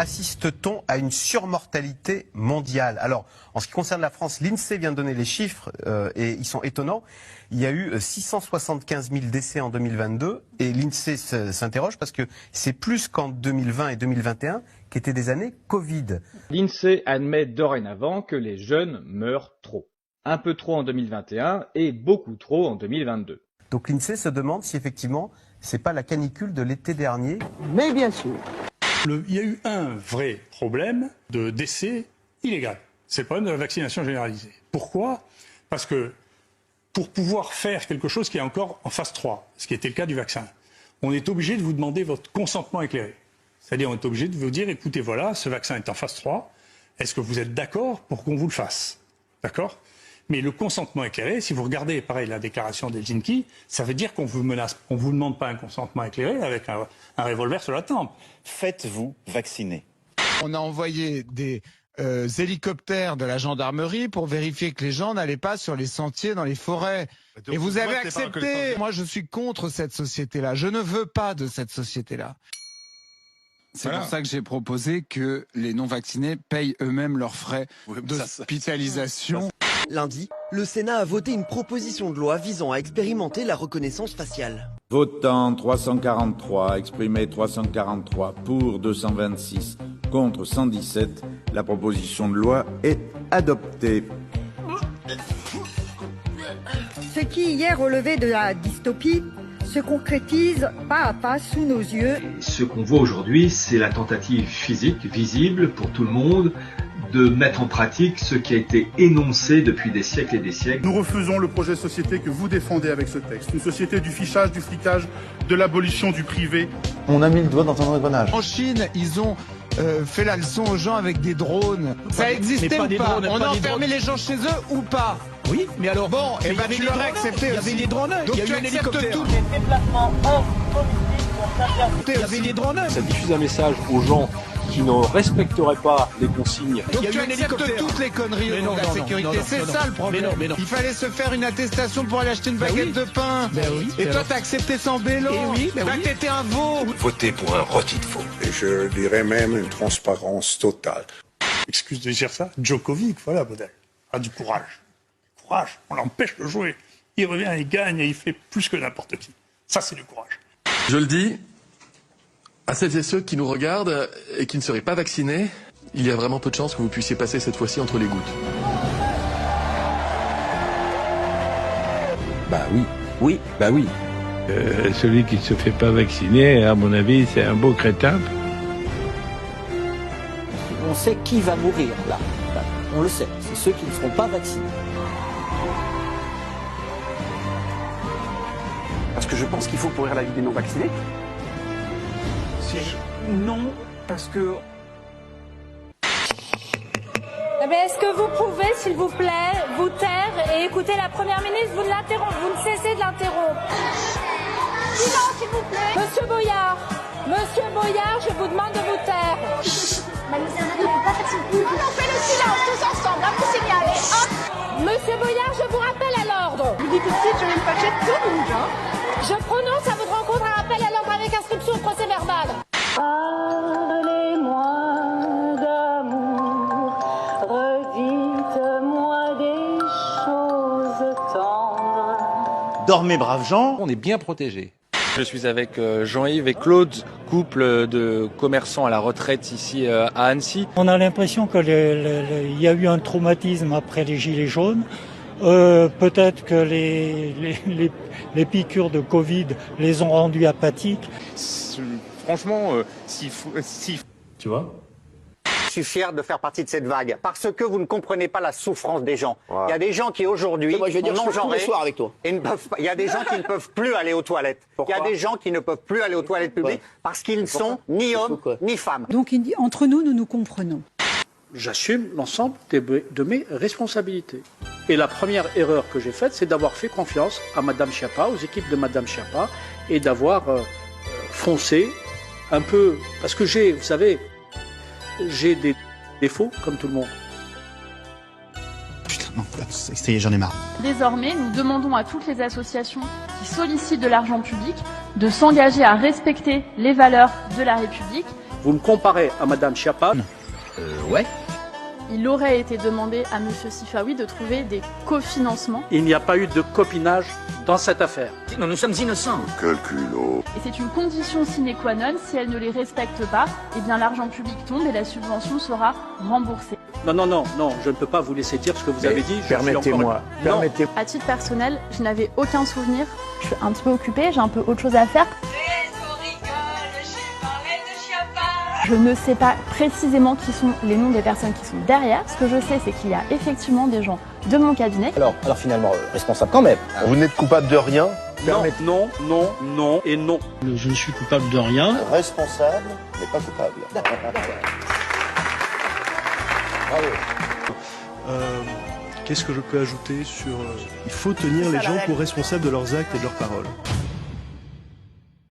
assiste-t-on à une surmortalité mondiale? Alors, en ce qui concerne la France, l'INSEE vient de donner les chiffres et ils sont étonnants. Il y a eu 675 000 décès en 2022 et l'INSEE s'interroge parce que c'est plus qu'en 2020 et 2021 qui étaient des années Covid. L'INSEE admet dorénavant que les jeunes meurent trop. Un peu trop en 2021 et beaucoup trop en 2022. Donc l'INSEE se demande si effectivement c'est pas la canicule de l'été dernier. Mais bien sûr. Il y a eu un vrai problème de décès illégal. C'est le problème de la vaccination généralisée. Pourquoi? Parce que pour pouvoir faire quelque chose qui est encore en phase 3, ce qui était le cas du vaccin, on est obligé de vous demander votre consentement éclairé. C'est-à-dire on est obligé de vous dire, écoutez, voilà, ce vaccin est en phase 3, est-ce que vous êtes d'accord pour qu'on vous le fasse? D'accord? Mais le consentement éclairé, si vous regardez, pareil, la déclaration d'Helsinki, ça veut dire qu'on vous menace, on vous demande pas un consentement éclairé avec un revolver sur la tempe. Faites-vous vacciner. On a envoyé des hélicoptères de la gendarmerie pour vérifier que les gens n'allaient pas sur les sentiers dans les forêts. Et vous avez accepté. Moi, je suis contre cette société-là. Je ne veux pas de cette société-là. C'est pour ça que j'ai proposé que les non-vaccinés payent eux-mêmes leurs frais d'hospitalisation. Lundi, le Sénat a voté une proposition de loi visant à expérimenter la reconnaissance faciale. Votant 343, exprimé 343, pour 226, contre 117, la proposition de loi est adoptée. Ce qui hier relevait de la dystopie se concrétise pas à pas sous nos yeux. Ce qu'on voit aujourd'hui, c'est la tentative physique, visible pour tout le monde, de mettre en pratique ce qui a été énoncé depuis des siècles et des siècles. Nous refusons le projet de société que vous défendez avec ce texte. Une société du fichage, du flicage, de l'abolition du privé. On a mis le doigt dans un engrenage. En Chine, ils ont fait la leçon aux gens avec des drones. Ça existait ou pas? On a enfermé les gens chez eux ou pas? Oui, mais alors bon, et ben tu l'aurais accepté. Il y avait des drones, donc il y a eu un hélicoptère. Tous les déplacements hors il y avait des drones. Ça diffuse un message aux gens qui ne respecteraient pas les consignes. Donc tu acceptes toutes les conneries au nom de la sécurité, c'est ça le problème. Il fallait se faire une attestation pour aller acheter une baguette de pain. Et toi t'as accepté sans vélo. T'étais un veau. Votez pour un rôti de faux. Et je dirais même une transparence totale. Excuse de dire ça, Djokovic, voilà, modèle. A du courage. Courage, on l'empêche de jouer. Il revient, il gagne et il fait plus que n'importe qui. Ça, c'est du courage. Je le dis à celles et ceux qui nous regardent et qui ne seraient pas vaccinés, il y a vraiment peu de chances que vous puissiez passer cette fois-ci entre les gouttes. Bah oui. Oui, bah oui. Celui qui ne se fait pas vacciner, à mon avis, c'est un beau crétin. On sait qui va mourir, là. On le sait, c'est ceux qui ne seront pas vaccinés. Parce que je pense qu'il faut pourrir la vie des non-vaccinés. Non, parce que... Est-ce que vous pouvez, s'il vous plaît, vous taire et écouter la Première ministre? Vous ne cessez de l'interrompre. Silence, s'il vous plaît. Monsieur Boyard, je vous demande de vous taire. On fait le silence tous ensemble, vous signalez. Monsieur Boyard, je vous rappelle à l'ordre. Je vous dis tout de suite, je vais me fâcher de tout le monde. Je prononce à votre rencontre un rappel à l'ordre avec inscription au procès verbal. Parlez-moi d'amour, redites-moi des choses tendres. Dormez, braves gens. On est bien protégés. Je suis avec Jean-Yves et Claude, couple de commerçants à la retraite ici à Annecy. On a l'impression qu'il y a eu un traumatisme après les Gilets jaunes. Peut-être que les piqûres de Covid les ont rendus apathiques. Franchement, Tu vois ? Je suis fier de faire partie de cette vague, parce que vous ne comprenez pas la souffrance des gens. Il y a des gens qui aujourd'hui sont non-genrés, avec toi. Et il y a des gens qui ne peuvent plus aller aux toilettes. Il y a des gens qui ne peuvent plus aller aux toilettes publiques parce qu'ils ne sont ni hommes ni femmes. Donc il dit, entre nous, nous nous comprenons. J'assume l'ensemble de mes responsabilités. Et la première erreur que j'ai faite, c'est d'avoir fait confiance à Madame Schiappa, aux équipes de Madame Schiappa, et d'avoir foncé un peu... Parce que vous savez, j'ai des défauts comme tout le monde. Putain, non, ça y est, j'en ai marre. Désormais, nous demandons à toutes les associations qui sollicitent de l'argent public de s'engager à respecter les valeurs de la République Vous me comparez à Madame Schiappa. Ouais. Il aurait été demandé à Monsieur Sifawi de trouver des cofinancements. Il n'y a pas eu de copinage dans cette affaire. Non, nous sommes innocents. Quel culot. Et c'est une condition sine qua non. Si elle ne les respecte pas, eh bien l'argent public tombe et la subvention sera remboursée. Non, non, non, non, je ne peux pas vous laisser dire ce que vous avez dit. Permettez-moi. À titre personnel, je n'avais aucun souvenir. Je suis un petit peu occupée, j'ai un peu autre chose à faire. Je ne sais pas précisément qui sont les noms des personnes qui sont derrière. Ce que je sais, c'est qu'il y a effectivement des gens de mon cabinet. Alors finalement, responsable quand même. Vous n'êtes coupable de rien? Non, non, non et non. Je ne suis coupable de rien. Responsable, mais pas coupable. Bravo. Qu'est-ce que je peux ajouter sur... Il faut tenir les gens pour responsables de leurs actes et de leurs paroles.